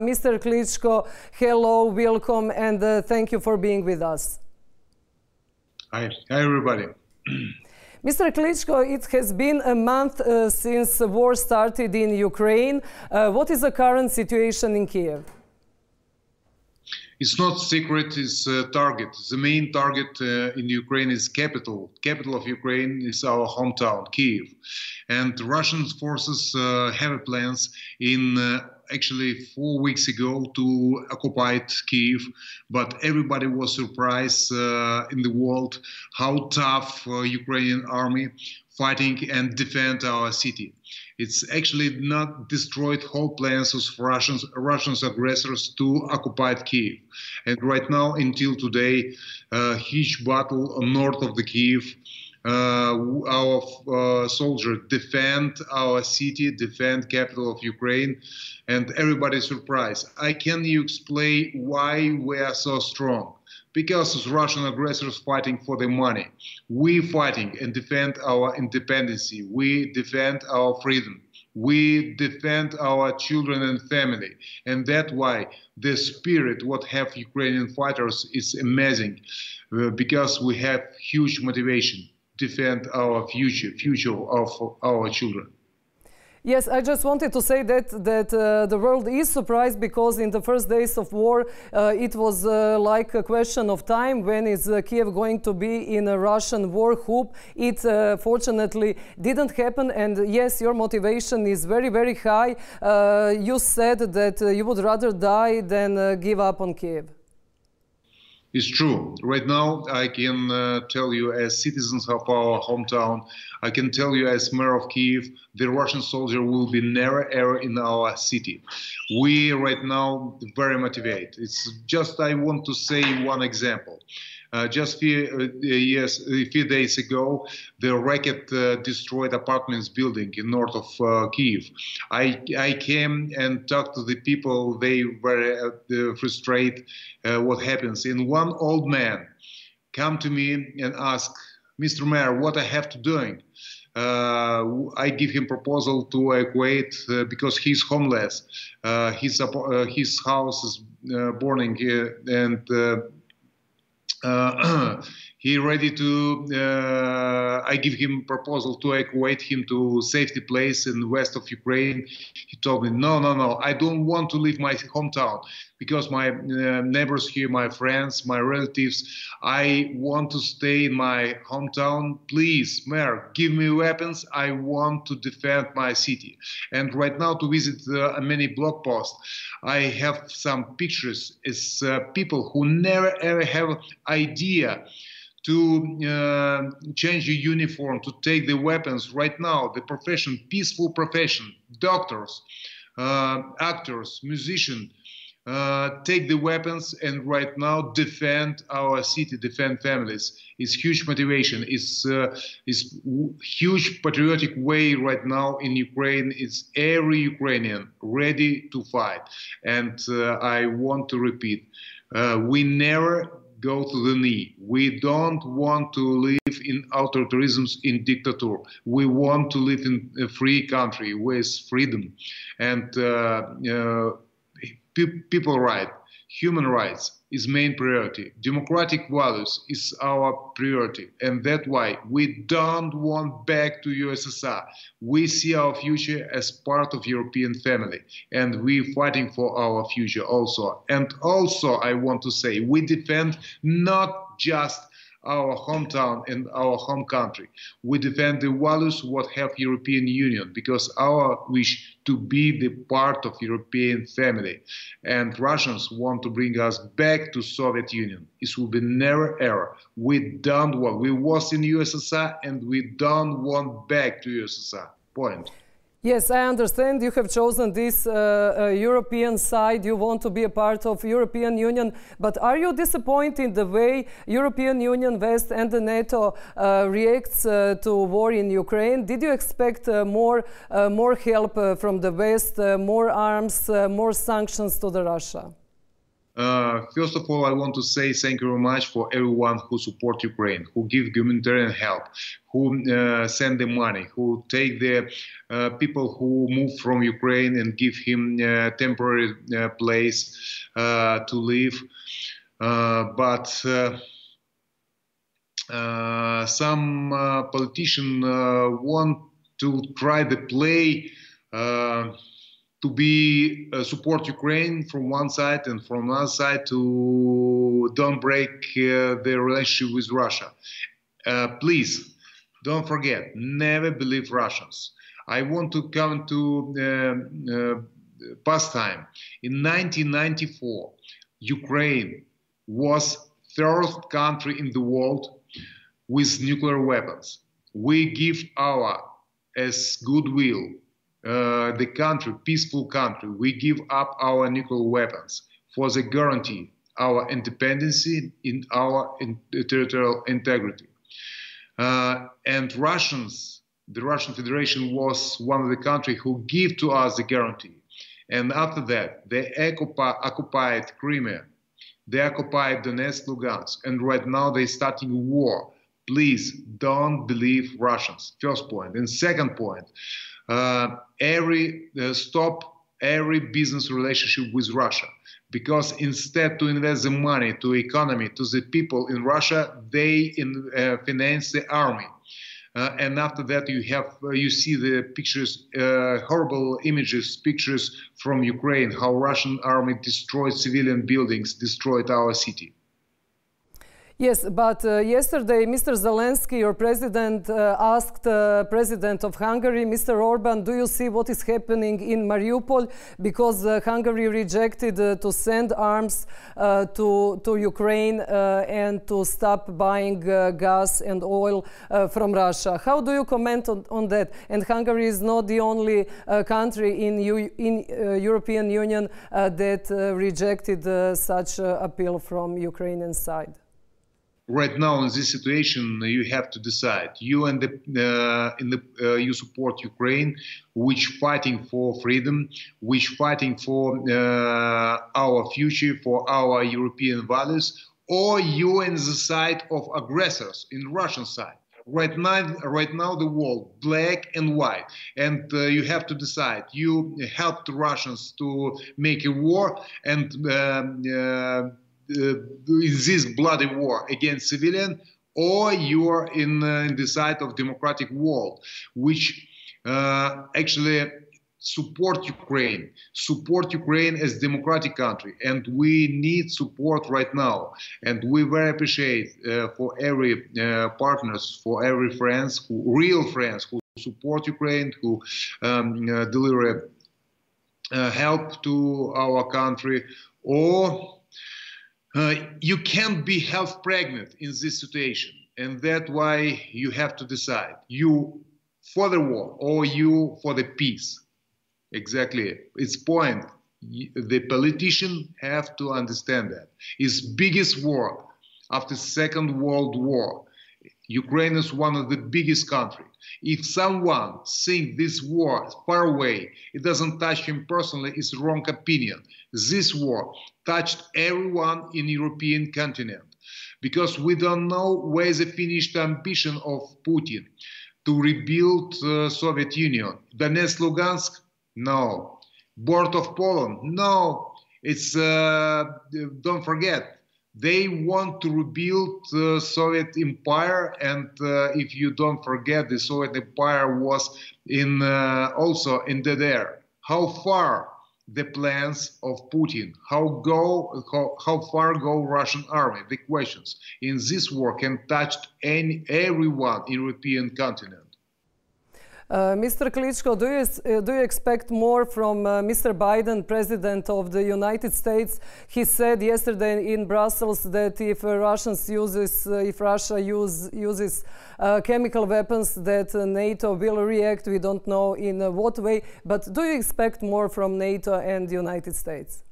Mr. Klitschko, hello, welcome, and thank you for being with us. Hi everybody. Mr. Klitschko, it has been a month since the war started in Ukraine. What is the current situation in Kiev? It's not secret, it's a target. The main target in Ukraine is capital. Capital of Ukraine is our hometown, Kiev. And Russian forces have plans in actually 4 weeks ago to occupy Kiev. But everybody was surprised in the world how tough Ukrainian army fighting and defend our city. It's actually not destroyed whole plans of Russian aggressors to occupy Kiev. And right now, until today, huge battle north of the Kiev. Our soldiers defend our city, defend capital of Ukraine, and everybody's surprised. Can you explain why we are so strong? Because Russian aggressors fighting for their money. We fighting and defend our independence. We defend our freedom. We defend our children and family. And that's why the spirit what have Ukrainian fighters is amazing. Because we have huge motivation to defend our future of our children. Yes, I just wanted to say that the world is surprised because in the first days of war, it was like a question of time. When is Kiev going to be in a Russian war hoop? It fortunately didn't happen. And yes, your motivation is very, very high. You said that you would rather die than give up on Kiev. It's true. Right now, I can tell you as citizens of our hometown, I can tell you as mayor of Kiev, the Russian soldier will be never ever in our city. We right now very motivated. It's just, I want to say one example. Just a few days ago, the rocket destroyed apartments building in north of Kiev. I came and talked to the people. They were frustrated what happens. And one old man come to me and ask, Mr. Mayor, what I have to do? I give him proposal to evacuate because he's homeless. His house is burning and he ready to, I give him proposal to evacuate him to safety place in the west of Ukraine. He told me, no, I don't want to leave my hometown because my neighbors here, my friends, my relatives, I want to stay in my hometown. Please, Mayor, give me weapons. I want to defend my city. And right now to visit many blog posts, I have some pictures. It's people who never ever have idea to change your uniform, to take the weapons. Right now, the profession, peaceful profession, doctors, actors, musicians, take the weapons and right now defend our city, defend families. It's huge motivation. It's huge patriotic way right now in Ukraine. It's every Ukrainian ready to fight. And I want to repeat, we never go to the knee. We don't want to live in authoritarianism, in dictator. We want to live in a free country with freedom and people rights, human rights is main priority. Democratic values is our priority, and that's why we don't want back to USSR. We see our future as part of European family, and we're fighting for our future also. And also, I want to say, we defend not just our hometown and our home country. We defend the values what have European Union because our wish to be the part of European family. And Russians want to bring us back to Soviet Union. It will be never ever. We don't want. We was in USSR and we don't want back to USSR. Point. Yes, I understand you have chosen this European side. You want to be a part of European Union. But are you disappointed the way European Union, West and the NATO reacts to war in Ukraine? Did you expect more help from the West, more arms, more sanctions to the Russia? First of all, I want to say thank you very much for everyone who support Ukraine, who give humanitarian help, who send the money, who take the people who move from Ukraine and give him a temporary place to live. But some politicians want to try to play to be support Ukraine from one side and from another side to don't break the relationship with Russia. Please don't forget, never believe Russians. I want to come to past time. In 1994, Ukraine was third country in the world with nuclear weapons. We give our as goodwill the country, peaceful country, we give up our nuclear weapons for the guarantee our independence in our territorial integrity. And Russians, the Russian Federation was one of the countries who give to us the guarantee. And after that, they occupied Crimea, they occupied Donetsk, Lugansk, and right now they're starting war. Please don't believe Russians, first point. And second point, stop every business relationship with Russia, because instead to invest the money to economy, to the people in Russia, they finance the army. And after that, you see the pictures, horrible images, pictures from Ukraine, how Russian army destroyed civilian buildings, destroyed our city. Yes, but yesterday, Mr. Zelensky, your president, asked President of Hungary, Mr. Orban, do you see what is happening in Mariupol? Because Hungary rejected to send arms to Ukraine and to stop buying gas and oil from Russia. How do you comment on that? And Hungary is not the only country in European Union that rejected such appeal from Ukrainian side. Right now, in this situation, you have to decide. You and you support Ukraine, which fighting for freedom, which fighting for our future, for our European values, or you on the side of aggressors in Russian side. Right now, the world black and white, and you have to decide. You help the Russians to make a war and. In this bloody war against civilian, or you are in the side of democratic world, which actually support Ukraine as democratic country, and we need support right now. And we very appreciate for every partners, for every friends, real friends who support Ukraine, who deliver help to our country, or you can't be half pregnant in this situation, and that's why you have to decide: you for the war or you for the peace. Exactly, it's point. The politicians have to understand that it's biggest war after Second World War. Ukraine is one of the biggest countries. If someone thinks this war is far away, it doesn't touch him personally, it's wrong opinion. This war touched everyone in European continent, because we don't know where the finished ambition of Putin to rebuild Soviet Union. Donetsk, Lugansk? No. Border of Poland? No. It's, don't forget, they want to rebuild the Soviet Empire, and if you don't forget, the Soviet Empire was in also in DDR. How far the plans of Putin? How far go Russian army? The questions in this war can touch everyone in European continent. Mr. Klitschko, do you expect more from Mr. Biden, President of the United States? He said yesterday in Brussels that if Russia uses chemical weapons, that NATO will react. We don't know in what way, but do you expect more from NATO and the United States?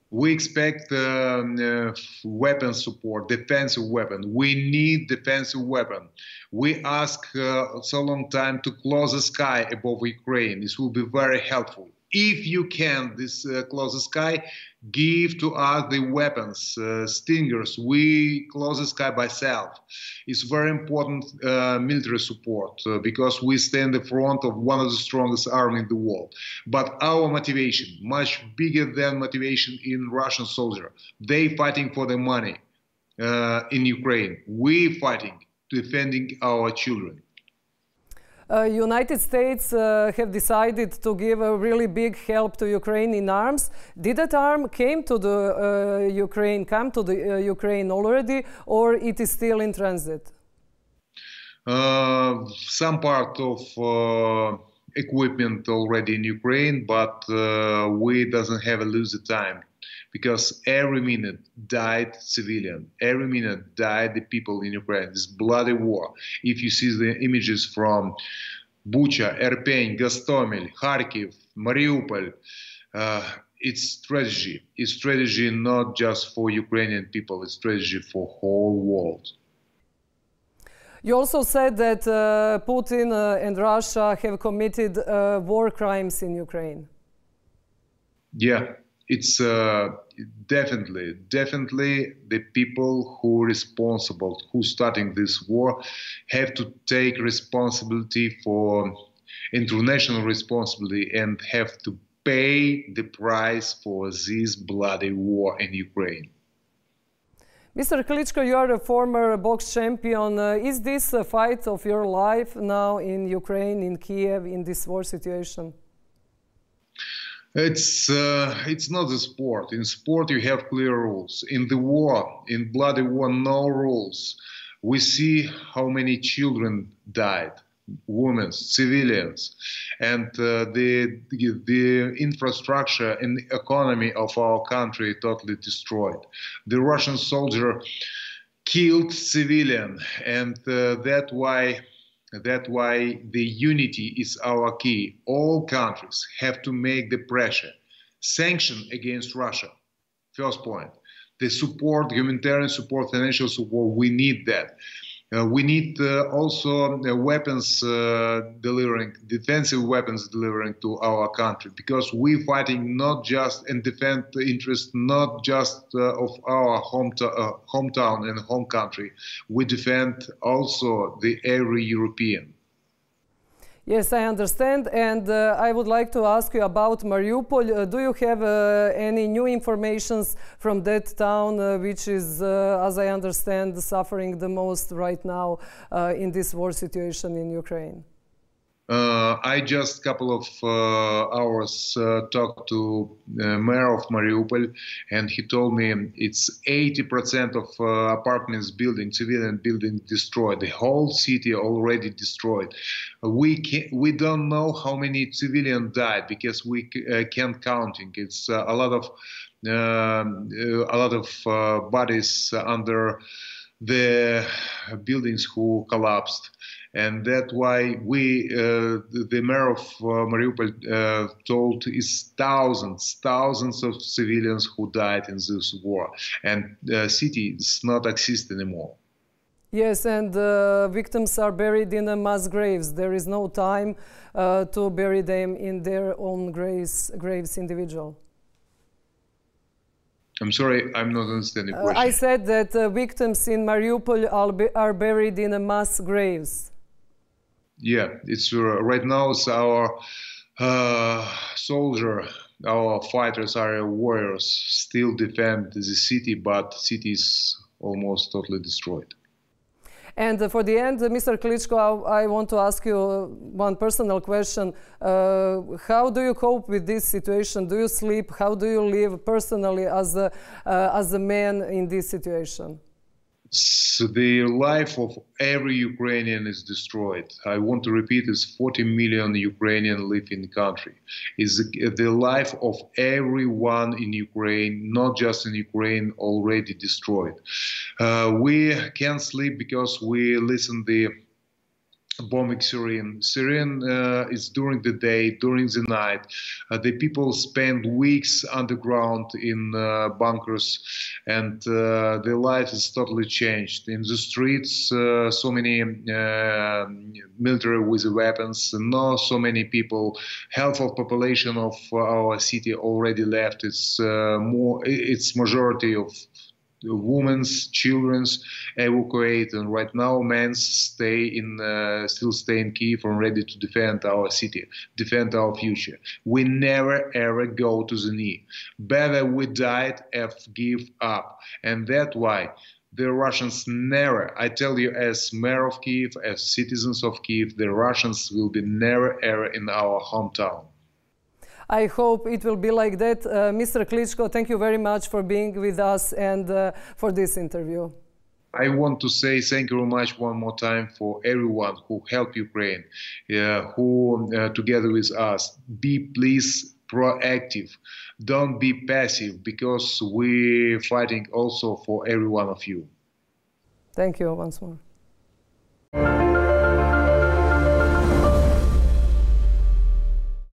We expect weapon support, defensive weapon. We need defensive weapon. We ask so long time to close the sky above Ukraine. This will be very helpful. If you can, this Close the Sky, give to us the weapons, Stingers. We Close the Sky by self. It's very important military support because we stand in the front of one of the strongest army in the world. But our motivation, much bigger than motivation in Russian soldier. They fighting for the money in Ukraine. We fighting, defending our children. United States have decided to give a really big help to Ukraine in arms. Did that arm came to the Ukraine already, or it is still in transit? Some part of equipment already in Ukraine, but we doesn't have a lose the time. Because every minute died civilian, every minute died the people in Ukraine. This bloody war. If you see the images from Bucha, Irpin, Gostomel, Kharkiv, Mariupol, it's tragedy. It's tragedy not just for Ukrainian people, it's tragedy for whole world. You also said that Putin and Russia have committed war crimes in Ukraine. Yeah. It's definitely the people who are responsible, who starting this war, have to take responsibility for international responsibility and have to pay the price for this bloody war in Ukraine. Mr. Klitschko, you are a former box champion. Is this a fight of your life now in Ukraine, in Kiev, in this war situation? It's not a sport. In sport, you have clear rules. In the war, in bloody war, no rules. We see how many children died, women, civilians, and the infrastructure and the economy of our country totally destroyed. The Russian soldier killed civilian, and that's why the unity is our key. All countries have to make the pressure. Sanction against Russia, first point. The support, humanitarian support, financial support, we need that. We need also weapons delivering, defensive weapons delivering to our country, because we're fighting not just and defend the interest not just of our hometown and home country. We defend also the every European. Yes, I understand, and I would like to ask you about Mariupol. Do you have any new informations from that town, which is, as I understand, suffering the most right now in this war situation in Ukraine? I just a couple of hours talked to mayor of Mariupol, and he told me it's 80% of apartments building, civilian building destroyed. The whole city already destroyed. We don't know how many civilians died because we can't counting. It's a lot of bodies under the buildings who collapsed. And that's why the mayor of Mariupol told is thousands of civilians who died in this war. And the city does not exist anymore. Yes, and victims are buried in mass graves. There is no time to bury them in their own graves individual. I'm sorry, I'm not understanding the question. I said that victims in Mariupol are buried in mass graves. Yeah, it's right now it's our soldier, our fighters, our warriors still defend the city, but the city is almost totally destroyed. And for the end, Mr. Klitschko, I want to ask you one personal question. How do you cope with this situation? Do you sleep? How do you live personally as a man in this situation? So the life of every Ukrainian is destroyed. I want to repeat, it's 40 million Ukrainians live in the country. Is the life of everyone in Ukraine, not just in Ukraine, already destroyed. We can't sleep because we listen the bombing Syrian. Syrian is during the day, during the night. The people spend weeks underground in bunkers, and their life is totally changed. In the streets, so many military with weapons, not so many people. Half of population of our city already left. It's majority of women's, children's evacuate, and right now men still stay in Kiev and ready to defend our city, defend our future. We never ever go to the knee. Better we died and give up, and that's why the Russians never, I tell you as mayor of Kiev, as citizens of Kiev, the Russians will be never ever in our hometown. I hope it will be like that. Mr. Klitschko, thank you very much for being with us and for this interview. I want to say thank you very much one more time for everyone who helped Ukraine, who together with us. Be please proactive. Don't be passive, because we're fighting also for every one of you. Thank you once more.